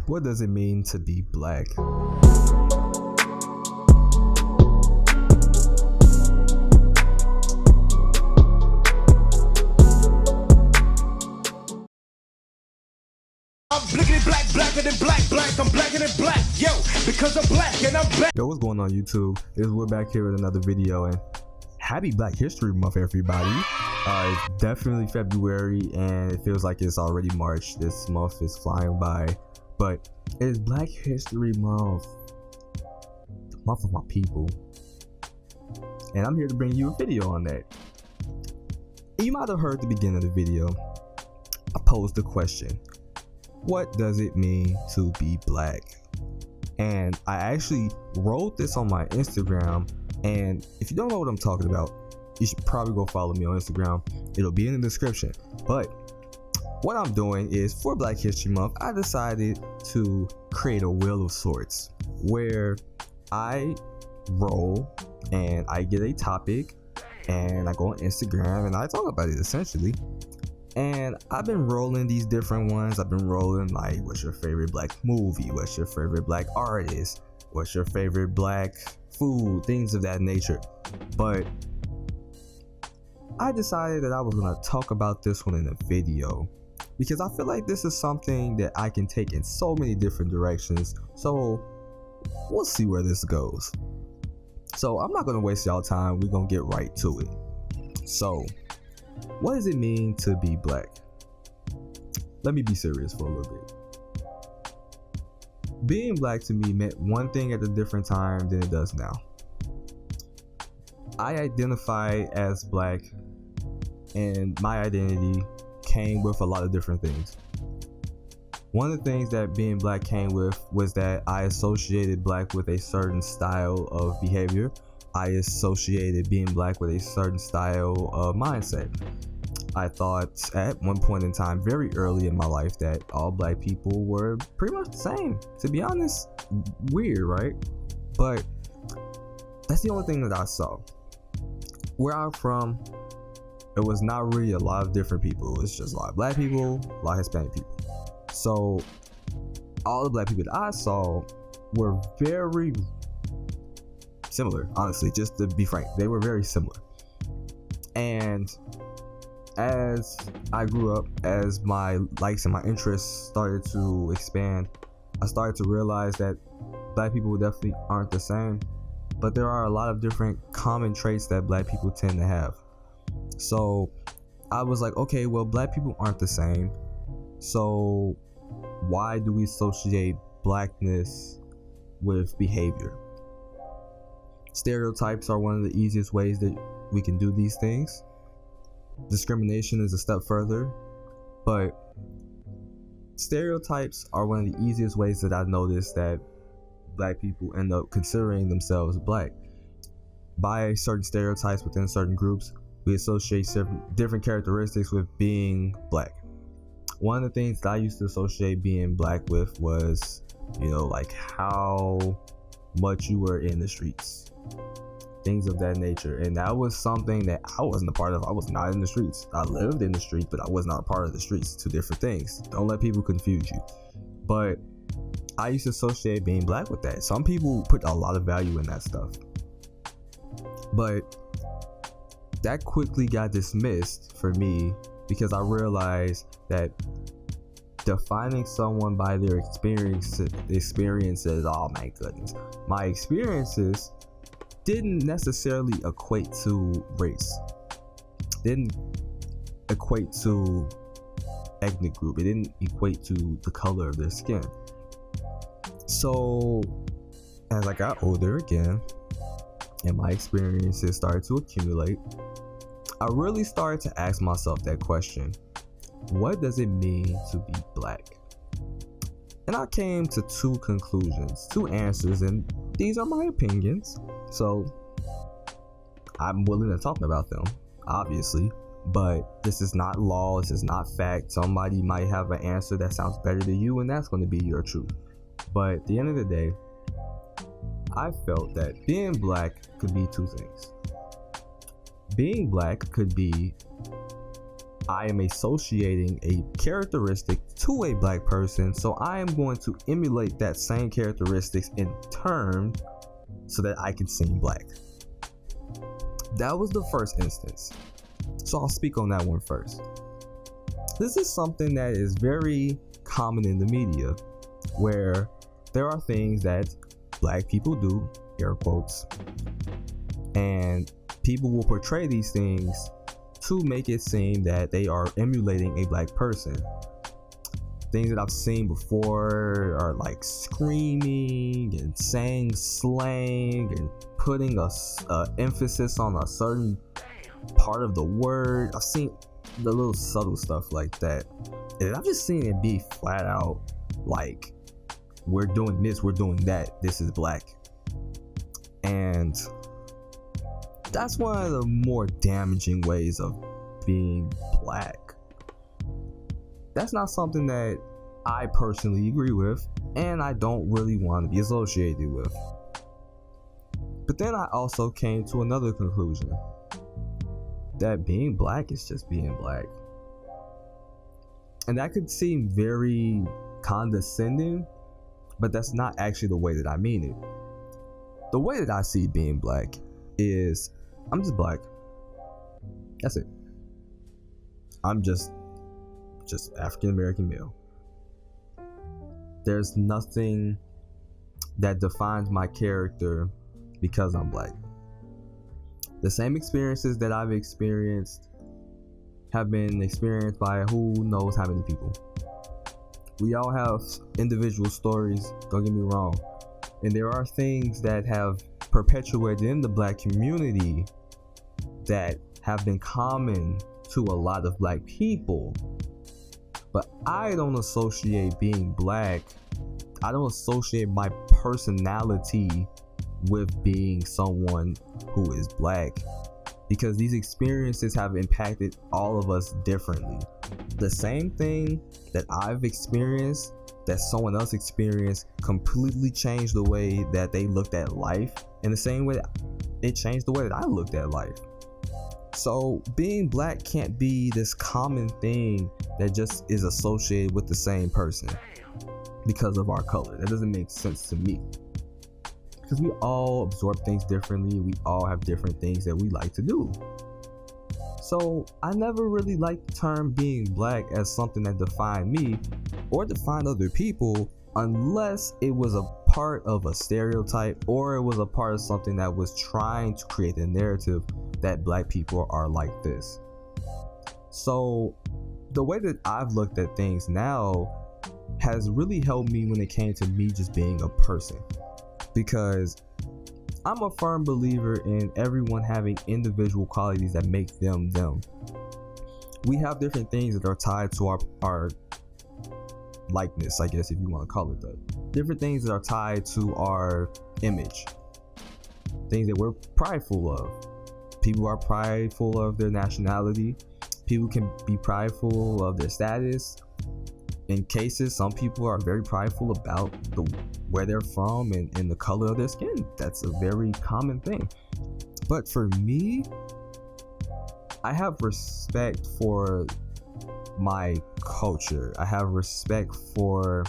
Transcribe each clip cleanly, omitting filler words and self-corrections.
What does it mean to be black? I'm blickety black, blacker than black, I'm blacker than black, yo, because I'm black and I'm black. Yo, what's going on YouTube? We're back here with another video, and happy Black History Month, everybody. It's definitely February, and it feels like it's already March. This month is flying by, but it's Black History Month, the month of my people, and I'm here to bring you a video on that. You might have heard at the beginning of the video, I posed the question, what does it mean to be black? And I actually wrote this on my Instagram, and if you don't know what I'm talking about, you should probably go follow me on Instagram. It'll be in the description. But what I'm doing is, for Black History Month, I decided to create a wheel of sorts where I roll and I get a topic and I go on Instagram and I talk about it essentially. And I've been rolling these different ones. I've been rolling like, what's your favorite black movie? What's your favorite black artist? What's your favorite black food? Things of that nature. But I decided that I was going to talk about this one in a video, because I feel like this is something that I can take in so many different directions. So we'll see where this goes. So I'm not going to waste y'all time. We're going to get right to it. So what does it mean to be black? Let me be serious for a little bit. Being black to me meant one thing at a different time than it does now. I identify as black, and my identity came with a lot of different things. One of the things that being black came with was that I associated black with a certain style of behavior. I associated being black with a certain style of mindset. I thought at one point in time, very early in my life, that all black people were pretty much the same. To be honest, weird, right? But that's the only thing that I saw. Where I'm from, it was not really a lot of different people. It's just a lot of black people, a lot of Hispanic people. So all the black people that I saw were very similar, honestly, just to be frank. They were very similar. And as I grew up, as my likes and my interests started to expand, I started to realize that black people definitely aren't the same, but there are a lot of different common traits that black people tend to have. So I was like, okay, well, black people aren't the same, so why do we associate blackness with behavior? Stereotypes are one of the easiest ways that we can do these things. Discrimination is a step further, but stereotypes are one of the easiest ways that I've noticed that black people end up considering themselves black. By certain stereotypes within certain groups, we associate different characteristics with being black. One of the things that I used to associate being black with was, like how much you were in the streets, things of that nature. And that was something that I wasn't a part of. I was not in the streets. I lived in the street, but I was not a part of the streets. Two different things. Don't let people confuse you. But I used to associate being black with that. Some people put a lot of value in that stuff, but that quickly got dismissed for me, because I realized that defining someone by their experiences, oh my goodness, my experiences didn't necessarily equate to race, didn't equate to ethnic group, it didn't equate to the color of their skin. So as I got older again and my experiences started to accumulate, I really started to ask myself that question: what does it mean to be black? And I came to two conclusions, two answers, and these are my opinions, so I'm willing to talk about them, obviously, but this is not law, this is not fact. Somebody might have an answer that sounds better to you, and that's going to be your truth. But at the end of the day, I felt that being black could be two things. Being black could be I am associating a characteristic to a black person, so I am going to emulate that same characteristics in turn so that I can seem black. That was the first instance, so I'll speak on that one first. This is something that is very common in the media, where there are things that black people do, air quotes, and people will portray these things to make it seem that they are emulating a black person. Things that I've seen before are like screaming and saying slang and putting a emphasis on a certain part of the word. I've seen the little subtle stuff like that, and I've just seen it be flat out like, we're doing this, we're doing that, this is black. And that's one of the more damaging ways of being black. That's not something that I personally agree with, and I don't really want to be associated with. But then I also came to another conclusion, that being black is just being black. And that could seem very condescending, but that's not actually the way that I mean it. The way that I see being black is, I'm just black. That's it. I'm just African American male. There's nothing that defines my character because I'm black. The same experiences that I've experienced have been experienced by who knows how many people. We all have individual stories, don't get me wrong. And there are things that have perpetuated in the black community that have been common to a lot of black people. But I don't associate being black, I don't associate my personality with being someone who is black, because these experiences have impacted all of us differently. The same thing that I've experienced, that someone else experienced, completely changed the way that they looked at life, in the same way that it changed the way that I looked at life. So being black can't be this common thing that just is associated with the same person because of our color. That doesn't make sense to me, because we all absorb things differently. We all have different things that we like to do. So I never really liked the term being black as something that defined me or defined other people, unless it was a part of a stereotype or it was a part of something that was trying to create a narrative that black people are like this. So the way that I've looked at things now has really helped me when it came to me just being a person, because I'm a firm believer in everyone having individual qualities that make them them. We have different things that are tied to our likeness, I guess, if you want to call it that. Different things that are tied to our image. Things that we're prideful of. People are prideful of their nationality. People can be prideful of their status. In cases, some people are very prideful about where they're from and the color of their skin. That's a very common thing. But for me, I have respect for my culture. I have respect for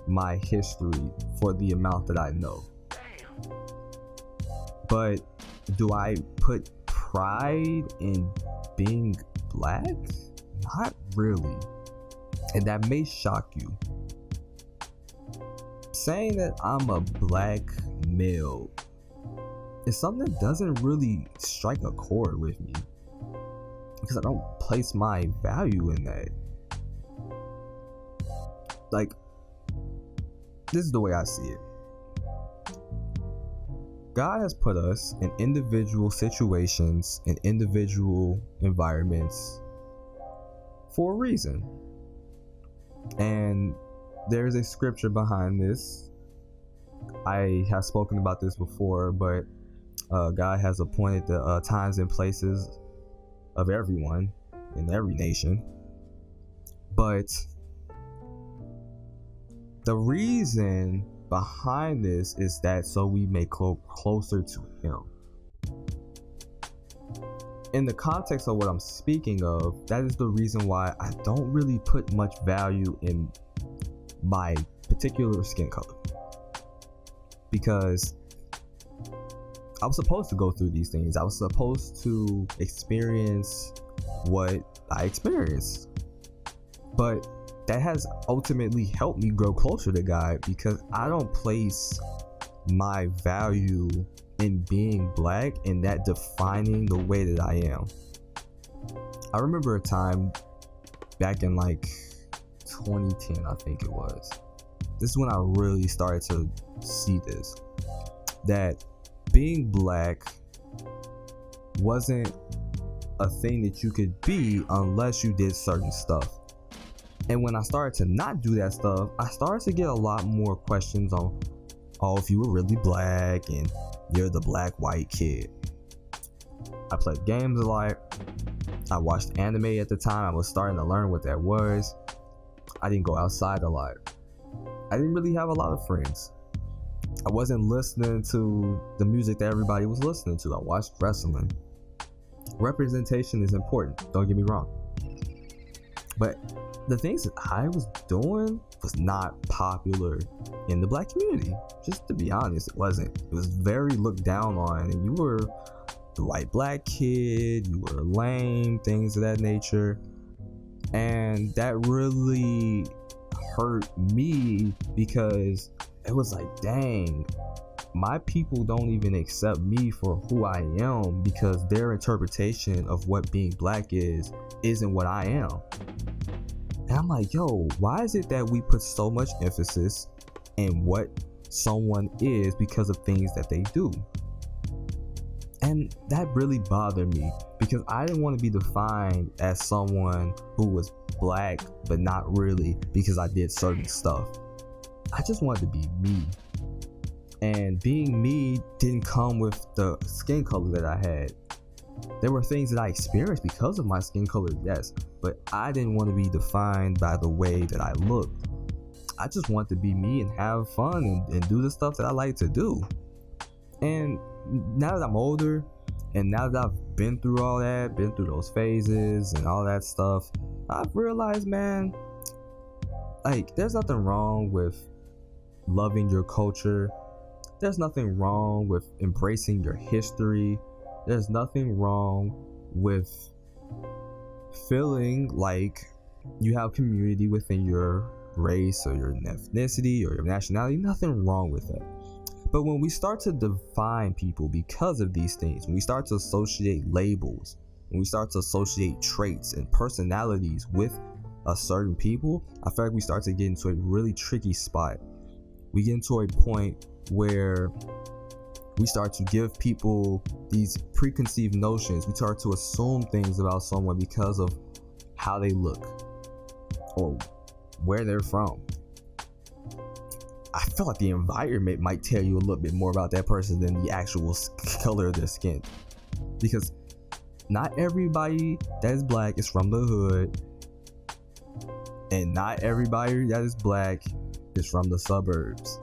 my history, for the amount that I know. But do I put pride in being black? Not really. And that may shock you. Saying that I'm a black male is something that doesn't really strike a chord with me, because I don't place my value in that. Like, this is the way I see it. God has put us in individual situations, in individual environments for a reason. And there's a scripture behind this. I have spoken about this before, but God has appointed the times and places of everyone in every nation. But the reason behind this is that so we may grow closer to Him. in the context of what I'm speaking of, that is the reason why I don't really put much value in my particular skin color, because I was supposed to go through these things. I was supposed to experience what I experienced, but that has ultimately helped me grow closer to God, because I don't place my value in being black and that defining the way that I am. I remember a time back in like 2010, I think it was. This is when I really started to see this, that being black wasn't a thing that you could be unless you did certain stuff. And when I started to not do that stuff, I started to get a lot more questions on, oh, if you were really black and you're the black white kid. I played games a lot. I watched anime at the time. I was starting to learn what that was. I didn't go outside a lot. I didn't really have a lot of friends. I wasn't listening to the music that everybody was listening to. I watched wrestling. Representation is important, don't get me wrong. But the things that I was doing was not popular in the black community. Just to be honest, it wasn't. It was very looked down on, and you were the white black kid, you were lame, things of that nature. And that really hurt me, because it was like, dang, my people don't even accept me for who I am, because their interpretation of what being black isn't what I am. And I'm like, yo, why is it that we put so much emphasis in what someone is because of things that they do? And that really bothered me, because I didn't want to be defined as someone who was black, but not really, because I did certain stuff. I just wanted to be me. And being me didn't come with the skin color that I had. There were things that I experienced because of my skin color, yes, but I didn't want to be defined by the way that I looked. I just wanted to be me and have fun and do the stuff that I like to do. And now that I'm older, and now that I've been through all that, been through those phases and all that stuff, I've realized, man, like, there's nothing wrong with loving your culture. There's nothing wrong with embracing your history. There's nothing wrong with feeling like you have community within your race or your ethnicity or your nationality. Nothing wrong with that. But when we start to define people because of these things, when we start to associate labels, when we start to associate traits and personalities with a certain people, I feel like we start to get into a really tricky spot. We get into a point where we start to give people these preconceived notions. We start to assume things about someone because of how they look or where they're from. I feel like the environment might tell you a little bit more about that person than the actual color of their skin, because not everybody that is black is from the hood, and not everybody that is black is from the suburbs.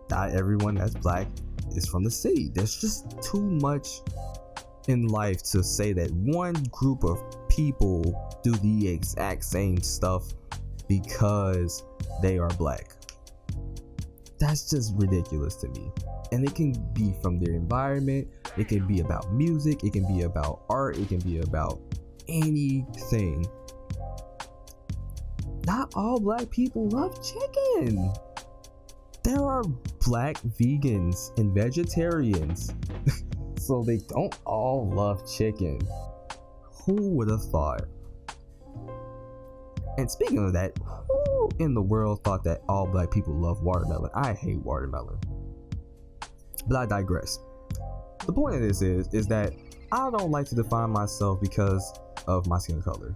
Not everyone that's black is from the city. There's just too much in life to say that one group of people do the exact same stuff because they are black. That's just ridiculous to me. And it can be from their environment, it can be about music, it can be about art, it can be about anything. Not all black people love chicken. There are black vegans and vegetarians, so they don't all love chicken. Who would have thought? And speaking of that, who in the world thought that all black people love watermelon? I hate watermelon. But I digress. The point of this is that I don't like to define myself because of my skin color.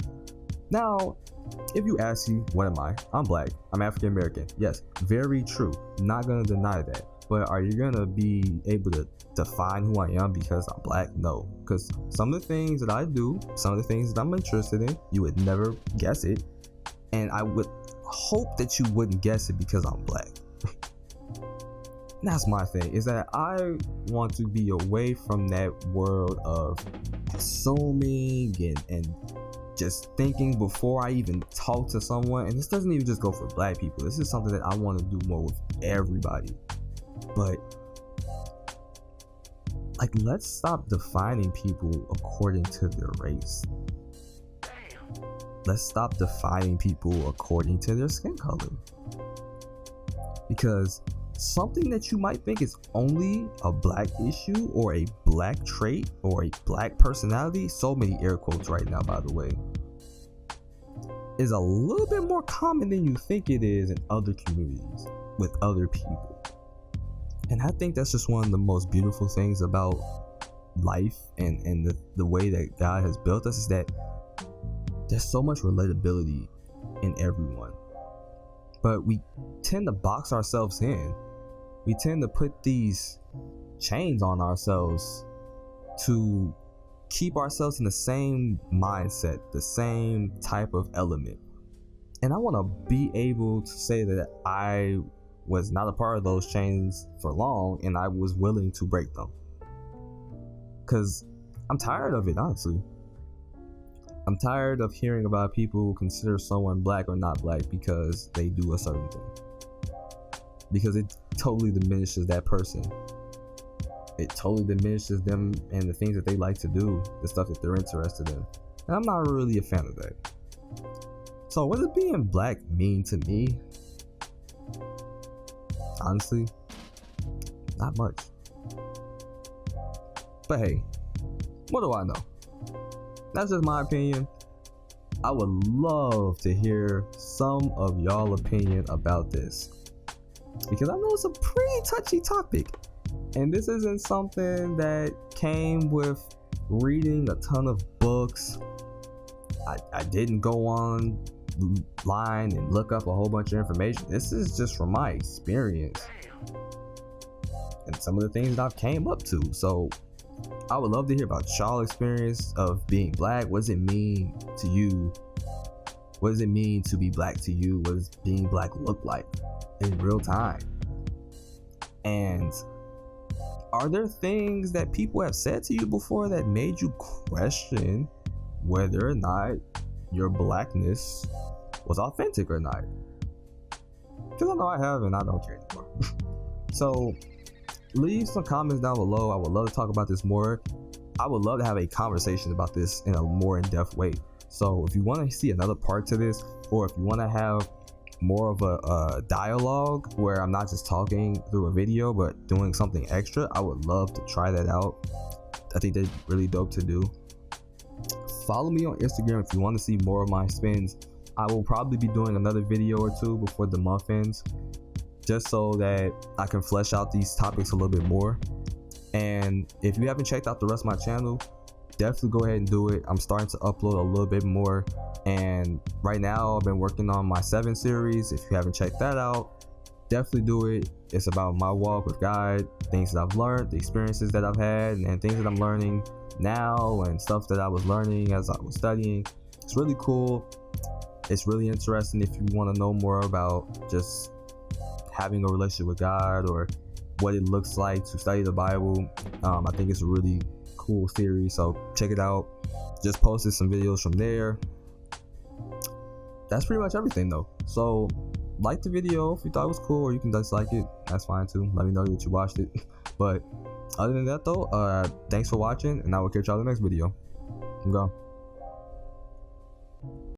Now, if you ask me, what am I? I'm black. I'm African American. Yes, very true. Not gonna deny that. But are you gonna be able to define who I am because I'm black? No. Because some of the things that I do, some of the things that I'm interested in, you would never guess it. And I would hope that you wouldn't guess it because I'm black. That's my thing, is that I want to be away from that world of assuming and just thinking before I even talk to someone. And this doesn't even just go for black people. This is something that I want to do more with everybody. But like, let's stop defining people according to their race. Let's stop defining people according to their skin color. Because something that you might think is only a black issue or a black trait or a black personality, so many air quotes right now, by the way, is a little bit more common than you think it is in other communities with other people. And I think that's just one of the most beautiful things about life and the way that God has built us, is that there's so much relatability in everyone. But we tend to box ourselves in. We tend to put these chains on ourselves to keep ourselves in the same mindset, the same type of element. And I want to be able to say that I was not a part of those chains for long, and I was willing to break them. Because I'm tired of it, honestly. I'm tired of hearing about people who consider someone black or not black because they do a certain thing. Because it totally diminishes that person. It totally diminishes them and the things that they like to do, the stuff that they're interested in. And I'm not really a fan of that. So what does being black mean to me? Honestly, not much. But hey, what do I know? That's just my opinion. I would love to hear some of y'all opinion about this, because I know it's a pretty touchy topic, and this isn't something that came with reading a ton of books. I didn't go online and look up a whole bunch of information. This is just from my experience and some of the things that I've came up to. So I would love to hear about y'all experience of being black. What does it mean to you? What does it mean to be black to you? What does being black look like in real time? And are there things that people have said to you before that made you question whether or not your blackness was authentic or not? Because I know I have, and I don't care anymore. So leave some comments down below. I would love to talk about this more. I would love to have a conversation about this in a more in-depth way. So if you want to see another part to this, or if you want to have more of a dialogue where I'm not just talking through a video but doing something extra, I would love to try that out. I think they're really dope to do. Follow me on Instagram if you want to see more of my spins. I will probably be doing another video or two before the month ends, just so that I can flesh out these topics a little bit more. And if you haven't checked out the rest of my channel, definitely go ahead and do it. I'm starting to upload a little bit more, and right now I've been working on my 7 series. If you haven't checked that out, definitely do it. It's about my walk with God, things that I've learned, the experiences that I've had, and things that I'm learning now, and stuff that I was learning as I was studying. It's really cool. It's really interesting if you want to know more about just having a relationship with God, or what it looks like to study the Bible. I think it's a really cool theory, so check it out. Just posted some videos from there. That's pretty much everything though. So like the video if you thought it was cool, or you can dislike it, that's fine too. Let me know that you watched it. But other than that though, thanks for watching, and I will catch y'all in the next video. I'm gone.